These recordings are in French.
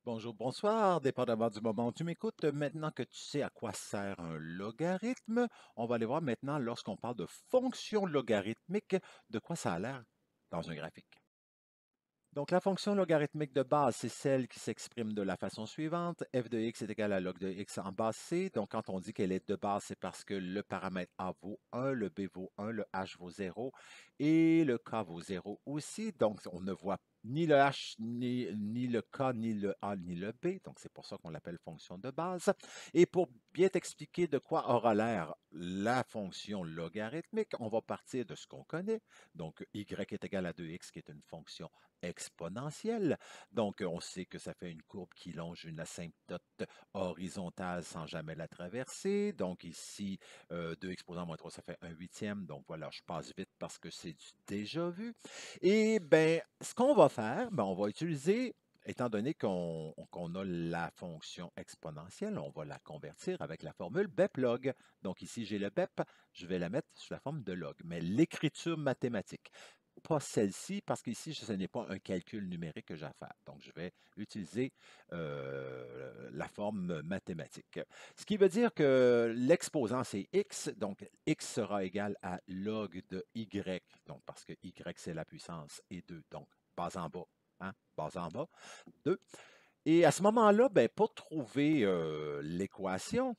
Bonjour, bonsoir, dépendamment du moment où tu m'écoutes. Maintenant que tu sais à quoi sert un logarithme, on va aller voir maintenant lorsqu'on parle de fonction logarithmique, de quoi ça a l'air dans un graphique. Donc la fonction logarithmique de base, c'est celle qui s'exprime de la façon suivante. F de x est égal à log de x en base c. Donc quand on dit qu'elle est de base, c'est parce que le paramètre a vaut 1, le b vaut 1, le h vaut 0 et le k vaut 0 aussi. Donc on ne voit ni le h, ni le k, ni le a, ni le b. Donc c'est pour ça qu'on l'appelle fonction de base. Et pour bien t'expliquer de quoi aura l'air la fonction logarithmique, on va partir de ce qu'on connaît. Donc y est égal à 2x, qui est une fonction exponentielle. Donc, on sait que ça fait une courbe qui longe une asymptote horizontale sans jamais la traverser. Donc, ici, 2 exposant moins 3, ça fait un huitième. Donc, voilà, je passe vite parce que c'est du déjà vu. Et bien, ce qu'on va faire, ben, on va utiliser, étant donné qu'on a la fonction exponentielle, on va la convertir avec la formule BEP-log. Donc, ici, j'ai le BEP, je vais la mettre sous la forme de log, mais l'écriture mathématique pas celle-ci parce qu'ici, ce n'est pas un calcul numérique que j'ai à faire. Donc, je vais utiliser la forme mathématique. Ce qui veut dire que l'exposant, c'est x. Donc, x sera égal à log de y. Donc, parce que y, c'est la puissance et 2. Donc, base en bas. Hein? Base en bas, 2. Et à ce moment-là, ben, pour trouver l'équation,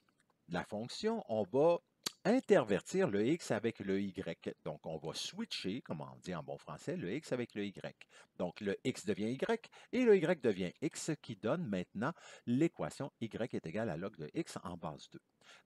la fonction, on va intervertir le x avec le y. Donc, on va switcher, comme on dit en bon français, le x avec le y. Donc, le x devient y et le y devient x qui donne maintenant l'équation y est égale à log de x en base 2.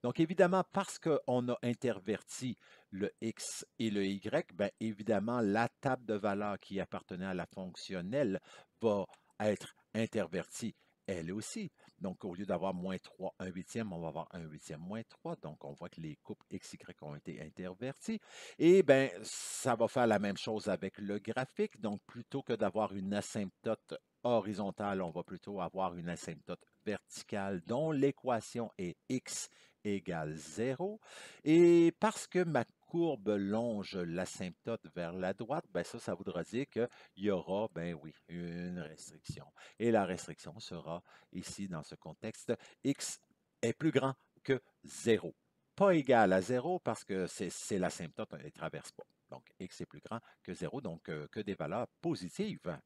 Donc, évidemment, parce qu'on a interverti le x et le y, bien évidemment, la table de valeurs qui appartenait à la fonctionnelle va être intervertie elle aussi. Donc, au lieu d'avoir moins 3, un huitième, on va avoir un huitième moins 3. Donc, on voit que les coupes x, y ont été interverties. Et bien, ça va faire la même chose avec le graphique. Donc, plutôt que d'avoir une asymptote horizontale, on va plutôt avoir une asymptote verticale dont l'équation est x égale 0. Et parce que ma courbe longe l'asymptote vers la droite, ben ça voudra dire qu'il y aura, ben oui, une restriction. Et la restriction sera ici dans ce contexte, x est plus grand que 0. Pas égal à 0 parce que c'est l'asymptote, elle ne traverse pas. Donc, x est plus grand que 0, donc que des valeurs positives.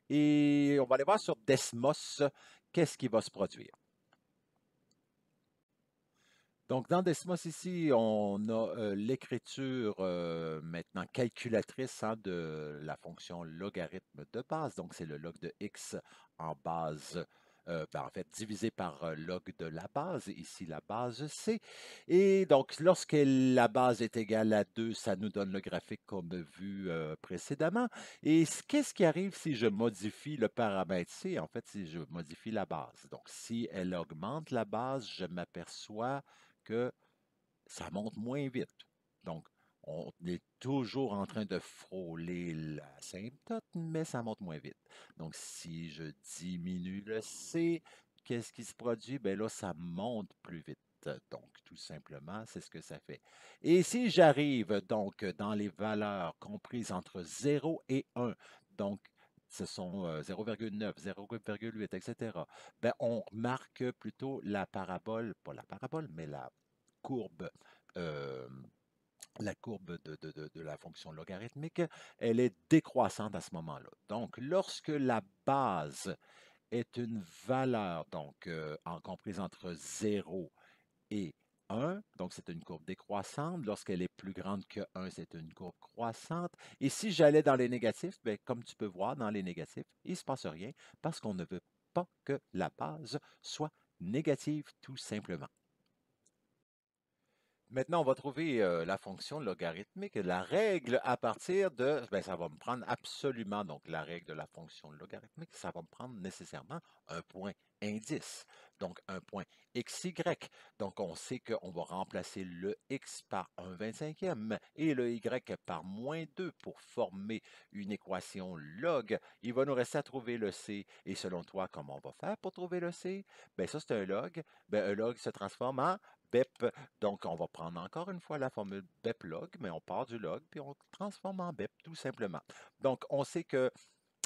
Et on va aller voir sur Desmos, qu'est-ce qui va se produire. Donc, dans Desmos ici, on a l'écriture maintenant calculatrice hein, de la fonction logarithme de base. Donc, c'est le log de x en base, en fait, divisé par log de la base. Ici, la base c. Et donc, lorsque la base est égale à 2, ça nous donne le graphique comme vu précédemment. Et qu'est-ce qui arrive si je modifie le paramètre c? En fait, si je modifie la base. Donc, si elle augmente la base, je m'aperçois que ça monte moins vite. Donc, on est toujours en train de frôler l'asymptote, mais ça monte moins vite. Donc, si je diminue le C, qu'est-ce qui se produit? Bien là, ça monte plus vite. Donc, tout simplement, c'est ce que ça fait. Et si j'arrive donc dans les valeurs comprises entre 0 et 1, donc ce sont 0,9, 0,8, etc., ben, on marque plutôt la parabole, pas la parabole, mais courbe, euh, la courbe de la fonction logarithmique, elle est décroissante à ce moment-là. Donc, lorsque la base est une valeur, donc comprise entre 0 et 1, donc c'est une courbe décroissante. Lorsqu'elle est plus grande que 1, c'est une courbe croissante. Et si j'allais dans les négatifs, bien, comme tu peux voir dans les négatifs, il ne se passe rien parce qu'on ne veut pas que la base soit négative tout simplement. Maintenant, on va trouver la fonction logarithmique. La règle à partir de, ben, ça va me prendre absolument, donc la règle de la fonction logarithmique, ça va me prendre nécessairement un point indice, donc un point xy. Donc, on sait qu'on va remplacer le x par un 25e et le y par moins 2 pour former une équation log. Il va nous rester à trouver le c. Et selon toi, comment on va faire pour trouver le c? Ben, ça, c'est un log. Ben, un log se transforme en BEP. Donc, on va prendre encore une fois la formule BEP log, mais on part du log, puis on transforme en BEP tout simplement. Donc, on sait que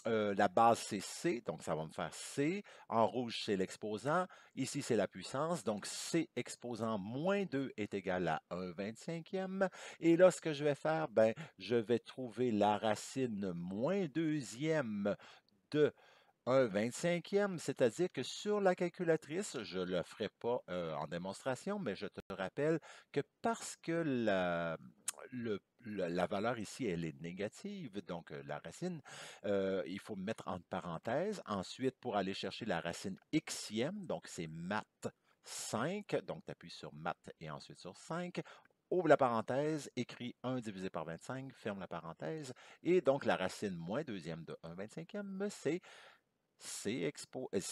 La base, c'est C, donc ça va me faire C. En rouge, c'est l'exposant. Ici, c'est la puissance. Donc, C exposant moins 2 est égal à 1/25e. Et là, ce que je vais faire, ben, je vais trouver la racine moins deuxième de 1/25e, c'est-à-dire que sur la calculatrice, je ne le ferai pas en démonstration, mais je te rappelle que parce que la valeur ici, elle est négative, donc la racine, il faut mettre entre parenthèses. Ensuite, pour aller chercher la racine xième, donc c'est math 5, donc tu appuies sur math et ensuite sur 5. Ouvre la parenthèse, écris 1 divisé par 25, ferme la parenthèse, et donc la racine moins deuxième de 1/25e, c'est C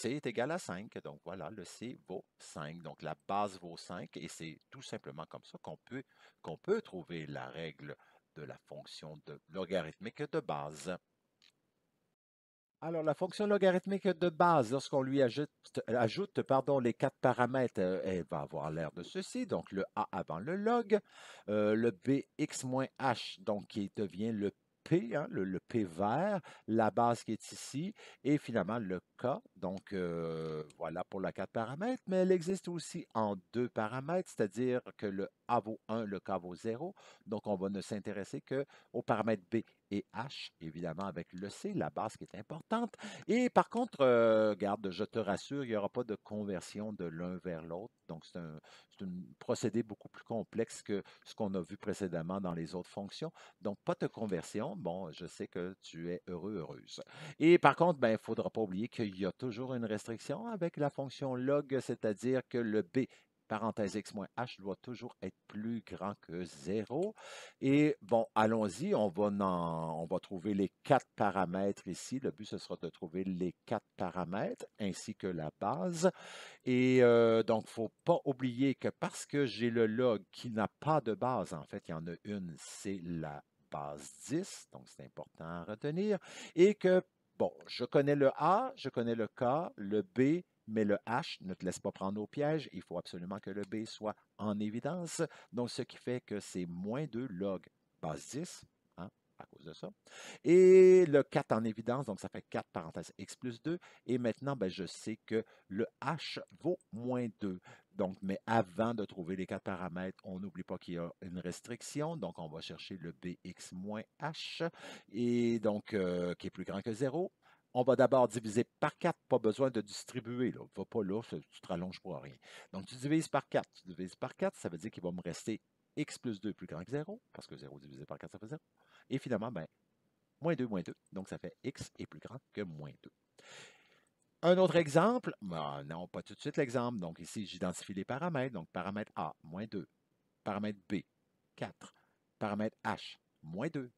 est égal à 5. Donc voilà, le C vaut 5. Donc la base vaut 5 et c'est tout simplement comme ça qu'on peut trouver la règle de la fonction logarithmique de base. Alors, la fonction logarithmique de base, lorsqu'on lui ajoute pardon, les quatre paramètres, elle va avoir l'air de ceci. Donc, le a avant le log, le bx moins h, donc qui devient le p, hein, le p vert, la base qui est ici, et finalement le k. Donc, voilà pour la quatre paramètres, mais elle existe aussi en deux paramètres, c'est-à-dire que le a vaut 1, le k vaut 0. Donc, on va ne s'intéresser qu'aux paramètres b et H, évidemment, avec le C, la base qui est importante. Et par contre, garde, je te rassure, il n'y aura pas de conversion de l'un vers l'autre. Donc, c'est un procédé beaucoup plus complexe que ce qu'on a vu précédemment dans les autres fonctions. Donc, pas de conversion. Bon, je sais que tu es heureux, heureuse. Et par contre, ben, il ne faudra pas oublier qu'il y a toujours une restriction avec la fonction log, c'est-à-dire que le B parenthèse x moins h doit toujours être plus grand que 0. Et bon, allons-y, on va trouver les quatre paramètres ici. Le but, ce sera de trouver les quatre paramètres ainsi que la base. Et donc, il ne faut pas oublier que parce que j'ai le log qui n'a pas de base, en fait, il y en a une, c'est la base 10, donc c'est important à retenir. Et que, bon, je connais le A, je connais le K, le B, mais le H ne te laisse pas prendre au piège. Il faut absolument que le B soit en évidence. Donc, ce qui fait que c'est moins 2 log base 10, hein, à cause de ça. Et le 4 en évidence, donc ça fait 4 parenthèses x plus 2. Et maintenant, ben, je sais que le h vaut moins 2. Donc, mais avant de trouver les quatre paramètres, on n'oublie pas qu'il y a une restriction. Donc, on va chercher le bx moins h, et donc qui est plus grand que 0. On va d'abord diviser par 4, pas besoin de distribuer. Là. Va pas là, tu te rallonges pour rien. Donc, tu divises par 4. Tu divises par 4, ça veut dire qu'il va me rester x plus 2 plus grand que 0, parce que 0 divisé par 4, ça fait 0. Et finalement, ben, moins 2, moins 2. Donc, ça fait x est plus grand que moins 2. Un autre exemple, non, pas tout de suite l'exemple. Donc, ici, j'identifie les paramètres. Donc, paramètre A, moins 2. Paramètre B, 4. Paramètre H, moins 2.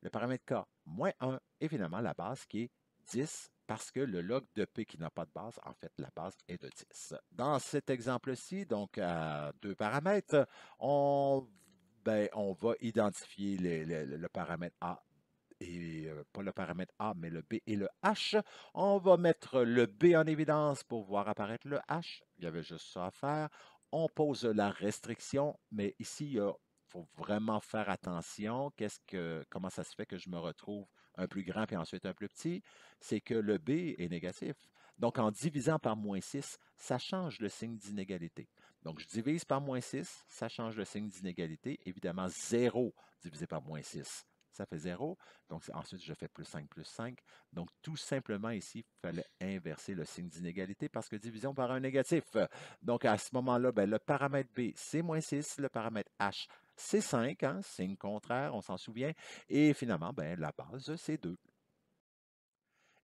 Le paramètre K, moins 1. Et finalement, la base qui est 10 parce que le log de P qui n'a pas de base, en fait, la base est de 10. Dans cet exemple-ci, donc à deux paramètres, on va identifier le paramètre A et pas le paramètre A, mais le B et le H. On va mettre le B en évidence pour voir apparaître le H. Il y avait juste ça à faire. On pose la restriction, mais ici, il faut vraiment faire attention. Comment ça se fait que je me retrouve un plus grand puis ensuite un plus petit? C'est que le B est négatif. Donc, en divisant par moins 6, ça change le signe d'inégalité. Donc, je divise par moins 6, ça change le signe d'inégalité. Évidemment, 0 divisé par moins 6, ça fait 0. Donc, ensuite, je fais plus 5, plus 5. Donc, tout simplement, ici, il fallait inverser le signe d'inégalité parce que division par un négatif. Donc, à ce moment-là, ben, le paramètre B, c'est moins 6. Le paramètre H, c'est 5. Hein, signe contraire, on s'en souvient. Et finalement, ben, la base, c'est 2.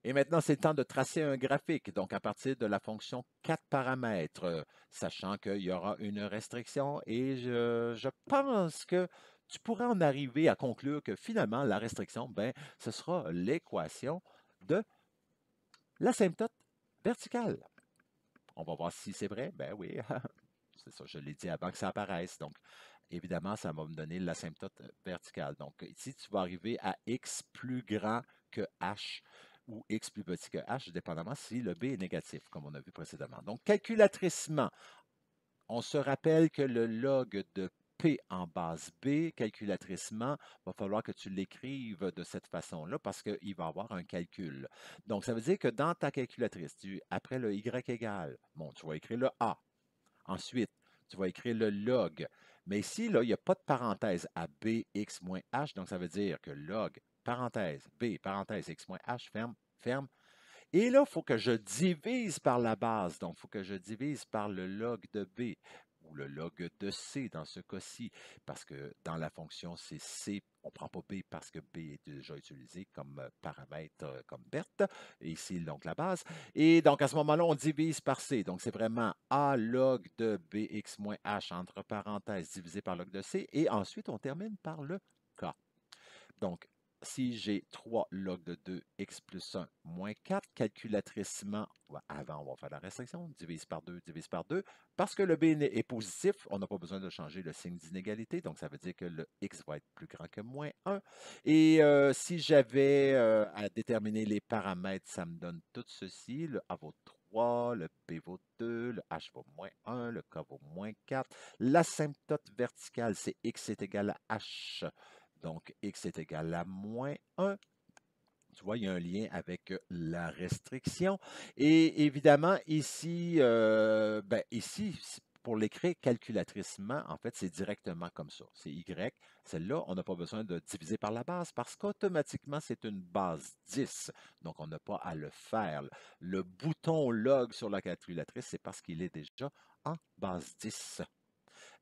Et maintenant, c'est le temps de tracer un graphique. Donc, à partir de la fonction 4 paramètres, sachant qu'il y aura une restriction, et je pense que tu pourrais en arriver à conclure que finalement, la restriction, ben, ce sera l'équation de l'asymptote verticale. On va voir si c'est vrai. Ben oui, c'est ça, je l'ai dit avant que ça apparaisse. Donc, évidemment, ça va me donner l'asymptote verticale. Donc, ici, tu vas arriver à x plus grand que h ou x plus petit que h, dépendamment si le b est négatif, comme on a vu précédemment. Donc, calculatricement, on se rappelle que le log de P en base B, calculatricement, il va falloir que tu l'écrives de cette façon-là parce qu'il va y avoir un calcul. Donc, ça veut dire que dans ta calculatrice, après le Y égale, bon, tu vas écrire le A. Ensuite, tu vas écrire le log. Mais ici, là, il n'y a pas de parenthèse à B, X moins H. Donc, ça veut dire que log, parenthèse, B, parenthèse, X moins H, ferme, ferme. Et là, il faut que je divise par la base. Donc, il faut que je divise par le log de B ou le log de C dans ce cas-ci, parce que dans la fonction, c'est C. On ne prend pas B parce que B est déjà utilisé comme paramètre, comme Berthe. Et ici, donc, la base. Et donc, à ce moment-là, on divise par C. Donc, c'est vraiment A log de BX moins H, entre parenthèses, divisé par log de C. Et ensuite, on termine par le K. Donc, si j'ai 3 log de 2, x plus 1 moins 4, calculatricement, avant, on va faire la restriction, divise par 2, divise par 2. Parce que le b est positif, on n'a pas besoin de changer le signe d'inégalité, donc ça veut dire que le x va être plus grand que moins 1. Et si j'avais à déterminer les paramètres, ça me donne tout ceci. Le a vaut 3, le b vaut 2, le h vaut moins 1, le k vaut moins 4. L'asymptote verticale, c'est x est égal à h. Donc, x est égal à moins 1. Tu vois, il y a un lien avec la restriction. Et évidemment, ici, ici, pour l'écrire calculatricement, en fait, c'est directement comme ça. C'est y. Celle-là, on n'a pas besoin de diviser par la base parce qu'automatiquement, c'est une base 10. Donc, on n'a pas à le faire. Le bouton log sur la calculatrice, c'est parce qu'il est déjà en base 10.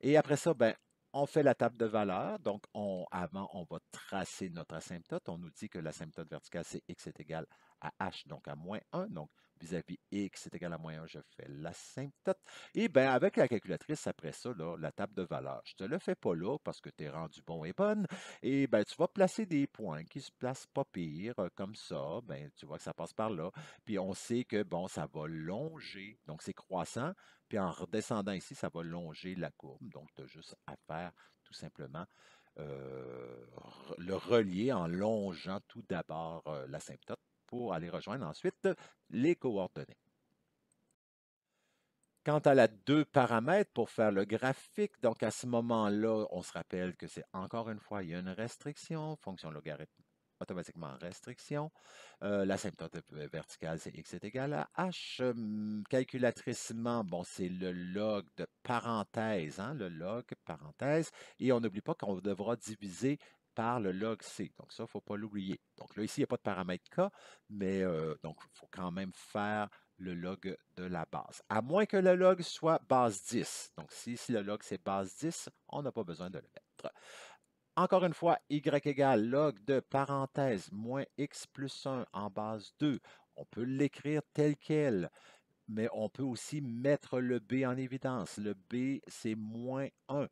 Et après ça, ben, on fait la table de valeurs. Donc, avant, on va tracer notre asymptote. On nous dit que l'asymptote verticale, c'est x est égal à h, donc à moins 1. Donc, vis-à-vis x est égal à moins 1, je fais l'asymptote. Et bien, avec la calculatrice, après ça, là, la table de valeurs, je ne te le fais pas là parce que tu es rendu bon et bonne. Et bien, tu vas placer des points qui se placent pas pire, comme ça. Ben, tu vois que ça passe par là. Puis, on sait que, bon, ça va longer. Donc, c'est croissant. Puis en redescendant ici, ça va longer la courbe. Donc, tu as juste à faire tout simplement le relier en longeant tout d'abord l'asymptote pour aller rejoindre ensuite les coordonnées. Quant à la 2 paramètres pour faire le graphique, donc à ce moment-là, on se rappelle que c'est encore une fois, il y a une restriction, fonction logarithme automatiquement restriction. L'asymptote verticale, c'est x est égal à h. Calculatricement, bon, c'est le log de parenthèse, hein, le log parenthèse. Et on n'oublie pas qu'on devra diviser par le log C. Donc ça, il ne faut pas l'oublier. Donc là, ici, il n'y a pas de paramètre K, mais donc il faut quand même faire le log de la base. À moins que le log soit base 10. Donc si le log c'est base 10, on n'a pas besoin de le mettre. Encore une fois, y égale log de parenthèse moins x plus 1 en base 2. On peut l'écrire tel quel, mais on peut aussi mettre le b en évidence. Le b, c'est moins 1.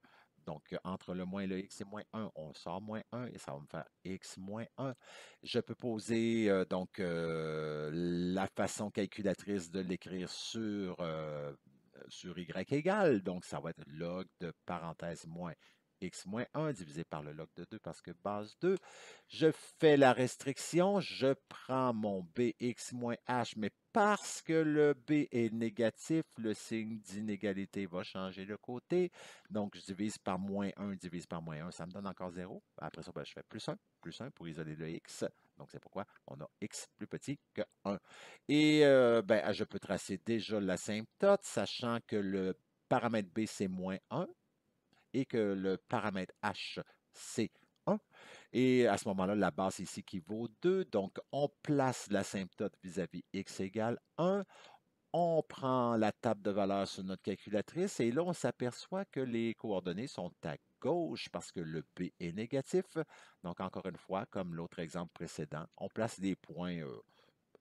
Donc, entre le moins et le x, c'est moins 1. On sort moins 1 et ça va me faire x moins 1. Je peux poser la façon calculatrice de l'écrire sur y égale. Donc, ça va être log de parenthèse moins x moins 1 divisé par le log de 2 parce que base 2. Je fais la restriction, je prends mon bx moins h, mais parce que le b est négatif, le signe d'inégalité va changer de côté. Donc, je divise par moins 1, divise par moins 1, ça me donne encore 0. Après ça, ben, je fais plus 1 pour isoler le x. Donc, c'est pourquoi on a x plus petit que 1. Et ben, je peux tracer déjà l'asymptote, sachant que le paramètre b, c'est moins 1 et que le paramètre h, c'est 1. Et à ce moment-là, la base ici qui vaut 2. Donc, on place l'asymptote vis-à-vis x égale 1. On prend la table de valeurs sur notre calculatrice et là, on s'aperçoit que les coordonnées sont à gauche parce que le b est négatif. Donc, encore une fois, comme l'autre exemple précédent, on place des points,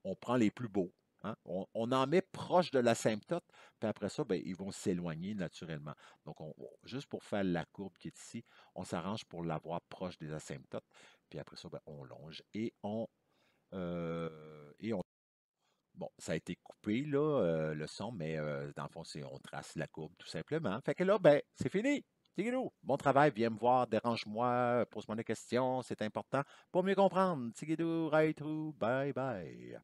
on prend les plus beaux. Hein. On en met proche de l'asymptote, puis après ça, ben, ils vont s'éloigner naturellement. Donc, juste pour faire la courbe qui est ici, on s'arrange pour l'avoir proche des asymptotes, puis après ça, ben, on longe et on. Bon, ça a été coupé, là, le son, mais dans le fond, on trace la courbe tout simplement. Fait que là, ben, c'est fini. Tigidou, bon travail, viens me voir, dérange-moi, pose-moi des questions, c'est important pour mieux comprendre. Tigidou, right, bye bye.